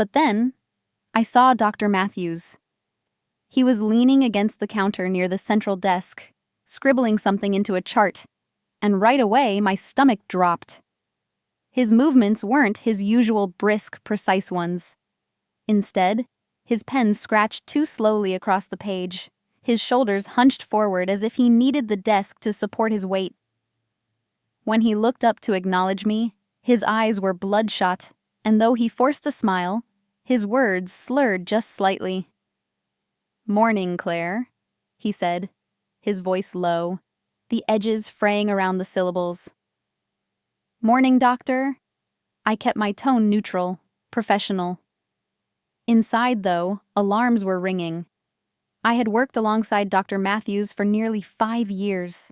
But then, I saw Dr. Matthews. He was leaning against the counter near the central desk, scribbling something into a chart, and right away my stomach dropped. His movements weren't his usual brisk, precise ones. Instead, his pen scratched too slowly across the page, his shoulders hunched forward as if he needed the desk to support his weight. When he looked up to acknowledge me, his eyes were bloodshot, and though he forced a smile, his words slurred just slightly. "Morning, Claire," he said, his voice low, the edges fraying around the syllables. "Morning, doctor." I kept my tone neutral, professional. Inside, though, alarms were ringing. I had worked alongside Dr. Matthews for nearly 5 years.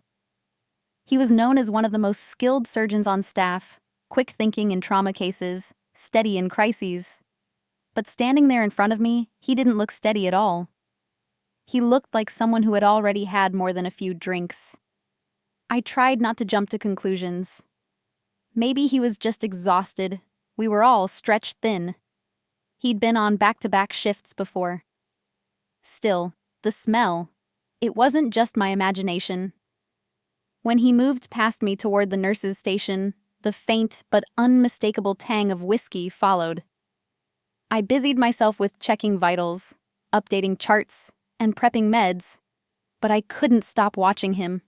He was known as one of the most skilled surgeons on staff, quick thinking in trauma cases, steady in crises. But standing there in front of me, he didn't look steady at all. He looked like someone who had already had more than a few drinks. I tried not to jump to conclusions. Maybe he was just exhausted. We were all stretched thin. He'd been on back-to-back shifts before. Still, the smell. It wasn't just my imagination. When he moved past me toward the nurse's station, the faint but unmistakable tang of whiskey followed. I busied myself with checking vitals, updating charts, and prepping meds, but I couldn't stop watching him.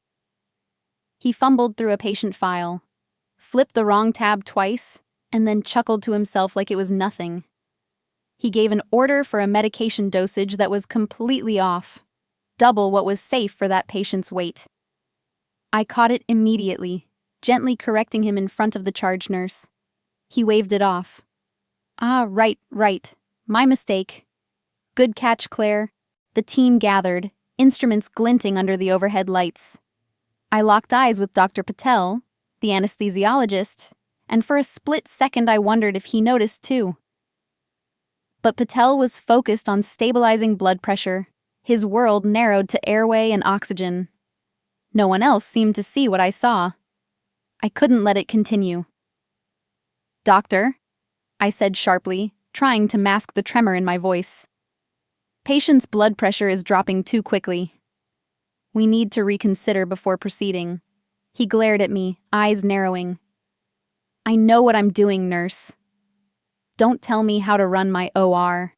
He fumbled through a patient file, flipped the wrong tab twice, and then chuckled to himself like it was nothing. He gave an order for a medication dosage that was completely off, double what was safe for that patient's weight. I caught it immediately, gently correcting him in front of the charge nurse. He waved it off. "Ah, right. My mistake." "Good catch, Claire." The team gathered, instruments glinting under the overhead lights. I locked eyes with Dr. Patel, the anesthesiologist, and for a split second I wondered if he noticed too. But Patel was focused on stabilizing blood pressure, his world narrowed to airway and oxygen. No one else seemed to see what I saw. I couldn't let it continue. "Doctor," I said sharply, trying to mask the tremor in my voice. "Patient's blood pressure is dropping too quickly. We need to reconsider before proceeding." He glared at me, eyes narrowing. "I know what I'm doing, nurse. Don't tell me how to run my OR."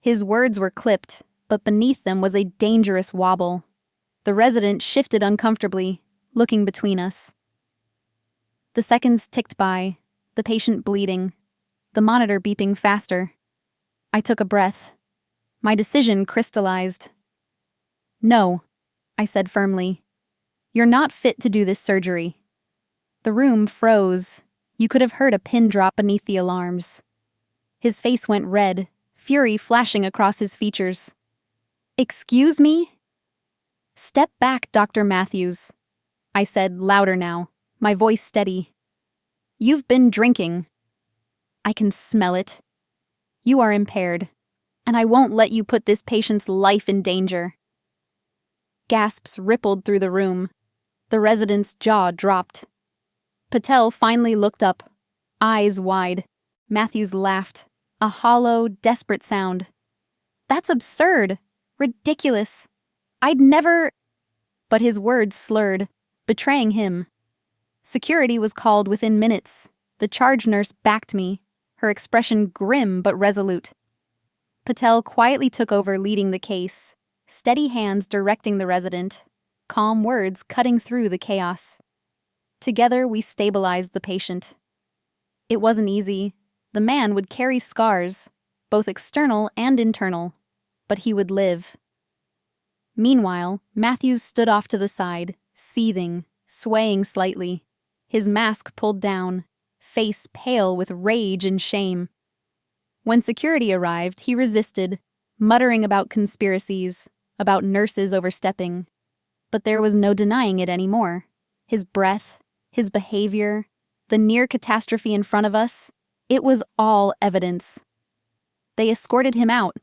His words were clipped, but beneath them was a dangerous wobble. The resident shifted uncomfortably, looking between us. The seconds ticked by, the patient bleeding, the monitor beeping faster. I took a breath. My decision crystallized. "No," I said firmly. "You're not fit to do this surgery." The room froze. You could have heard a pin drop beneath the alarms. His face went red, fury flashing across his features. "Excuse me?" "Step back, Dr. Matthews," I said, louder now, my voice steady. "You've been drinking. I can smell it. You are impaired, and I won't let you put this patient's life in danger." Gasps rippled through the room. The resident's jaw dropped. Patel finally looked up, eyes wide. Matthews laughed, a hollow, desperate sound. "That's absurd. Ridiculous. I'd never—" But his words slurred, betraying him. Security was called within minutes. The charge nurse backed me, her expression grim but resolute. Patel quietly took over leading the case, steady hands directing the resident, calm words cutting through the chaos. Together we stabilized the patient. It wasn't easy. The man would carry scars, both external and internal, but he would live. Meanwhile, Matthews stood off to the side, seething, swaying slightly, his mask pulled down, face pale with rage and shame. When security arrived, he resisted, muttering about conspiracies, about nurses overstepping. But there was no denying it anymore. His breath, his behavior, the near catastrophe in front of us, it was all evidence. They escorted him out.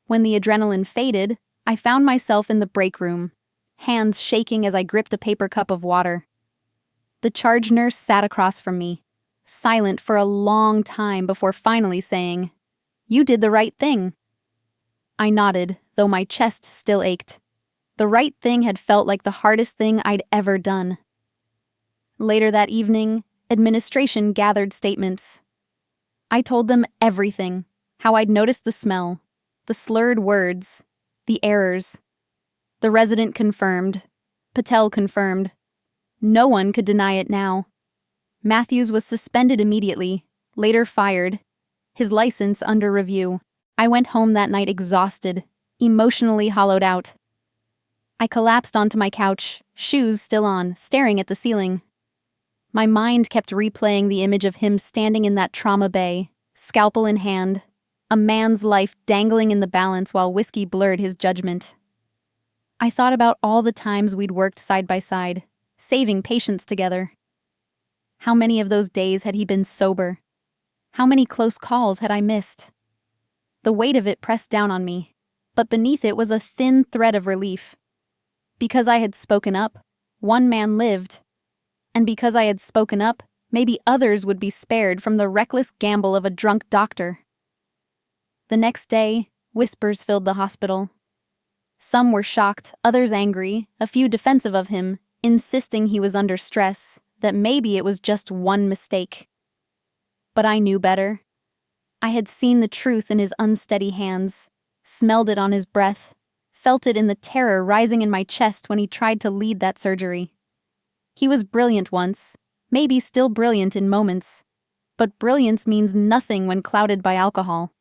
When the adrenaline faded, I found myself in the break room, hands shaking as I gripped a paper cup of water. The charge nurse sat across from me, silent for a long time before finally saying, You did the right thing." I nodded, though my chest still ached. The right thing had felt like the hardest thing I'd ever done. Later that evening, administration gathered statements. I told them everything, how I'd noticed the smell, the slurred words, the errors. The resident confirmed. Patel confirmed. No one could deny it now. Matthews was suspended immediately, later fired, his license under review. I went home that night exhausted, emotionally hollowed out. I collapsed onto my couch, shoes still on, staring at the ceiling. My mind kept replaying the image of him standing in that trauma bay, scalpel in hand, a man's life dangling in the balance while whiskey blurred his judgment. I thought about all the times we'd worked side by side, saving patients together. How many of those days had he been sober? How many close calls had I missed? The weight of it pressed down on me, but beneath it was a thin thread of relief. Because I had spoken up, one man lived. And because I had spoken up, maybe others would be spared from the reckless gamble of a drunk doctor. The next day, whispers filled the hospital. Some were shocked, others angry, a few defensive of him, insisting he was under stress, that maybe it was just one mistake. But I knew better. I had seen the truth in his unsteady hands, smelled it on his breath, felt it in the terror rising in my chest when he tried to lead that surgery. He was brilliant once, maybe still brilliant in moments, but brilliance means nothing when clouded by alcohol.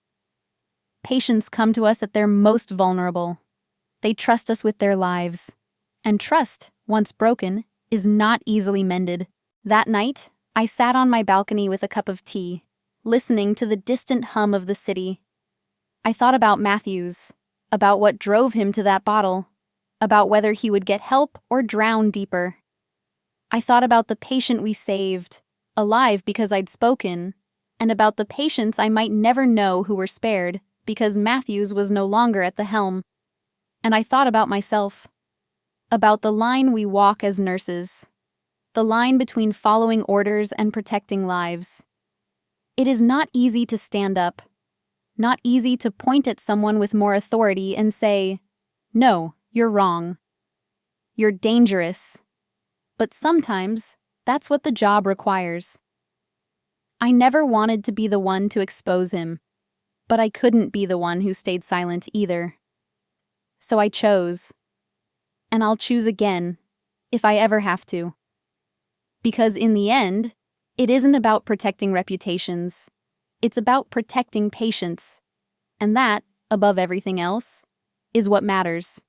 Patients come to us at their most vulnerable. They trust us with their lives. And trust, once broken, is not easily mended. That night, I sat on my balcony with a cup of tea, listening to the distant hum of the city. I thought about Matthews, about what drove him to that bottle, about whether he would get help or drown deeper. I thought about the patient we saved, alive because I'd spoken, and about the patients I might never know who were spared because Matthews was no longer at the helm. And I thought about myself, about the line we walk as nurses, the line between following orders and protecting lives. It is not easy to stand up, not easy to point at someone with more authority and say, "No, you're wrong. You're dangerous." But sometimes, that's what the job requires. I never wanted to be the one to expose him, but I couldn't be the one who stayed silent either. So I chose. And I'll choose again, if I ever have to. Because in the end, it isn't about protecting reputations. It's about protecting patients. And that, above everything else, is what matters.